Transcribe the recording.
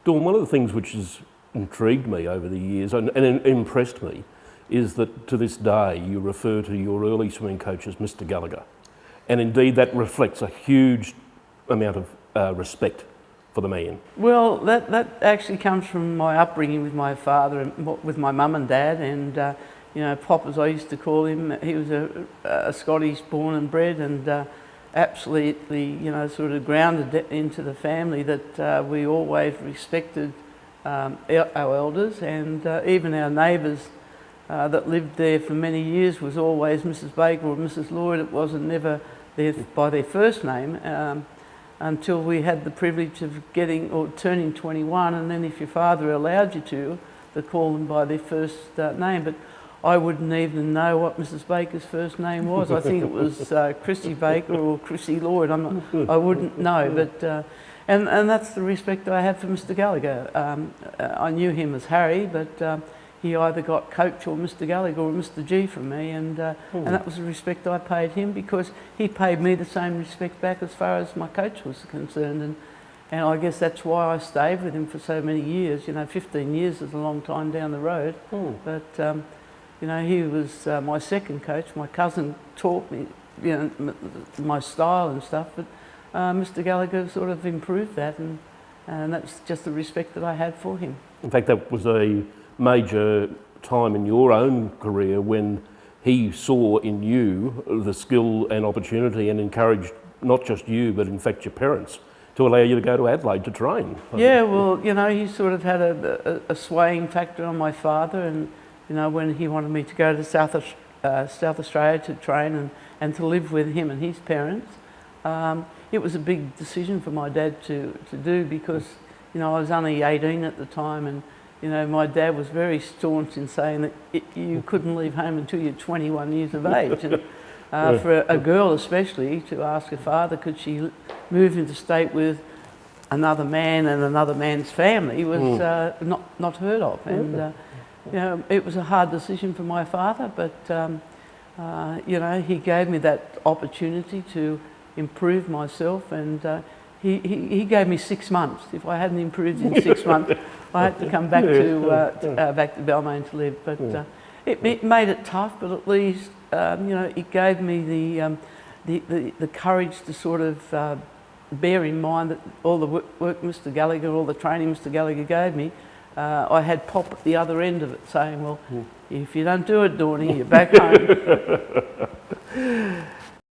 Dawn, one of the things which has intrigued me over the years and impressed me is that to this day you refer to your early swimming coach as Mr. Gallagher. And indeed that reflects a huge amount of respect for the man. Well, that actually comes from my upbringing with my father and with my mum and dad, and you know, Pop, as I used to call him. He was a Scottish born and bred, and absolutely, you know, sort of grounded into the family that we always respected our elders, and even our neighbours that lived there for many years was always Mrs. Baker or Mrs. Lloyd. It wasn't never by their first name. Until we had the privilege of getting or turning 21, and then if your father allowed you to call them by their first name. But I wouldn't even know what Mrs. Baker's first name was. I think it was Chrissy Baker or Chrissy Lloyd. I wouldn't know, but and that's the respect I have for Mr. Gallagher. I knew him as Harry, but he either got Coach or Mr. Gallagher or Mr. G from me, and that was the respect I paid him, because he paid me the same respect back as far as my coach was concerned, and I guess that's why I stayed with him for so many years. You know, 15 years is a long time down the road, but you know, he was my second coach. My cousin taught me, you know, my style and stuff, but Mr. Gallagher sort of improved that, and that's just the respect that I had for him. In fact, that was a major time in your own career when he saw in you the skill and opportunity, and encouraged not just you but in fact your parents to allow you to go to Adelaide to train. Yeah, well, you know, he sort of had a swaying factor on my father, and you know, when he wanted me to go to South Australia to train and to live with him and his parents, it was a big decision for my dad to do, because you know, I was only 18 at the time, and you know, my dad was very staunch in saying that you couldn't leave home until you're 21 years of age. And for a girl especially, to ask her father could she move interstate with another man and another man's family was not heard of. And you know, it was a hard decision for my father, but you know, he gave me that opportunity to improve myself, and he gave me 6 months. If I hadn't improved in 6 months, I had to come back to Balmain to live. But it made it tough, but at least you know, it gave me the courage to sort of bear in mind that all the work Mr. Gallagher, all the training Mr. Gallagher gave me, I had Pop at the other end of it saying, well, if you don't do it, Dawnie, you're back home.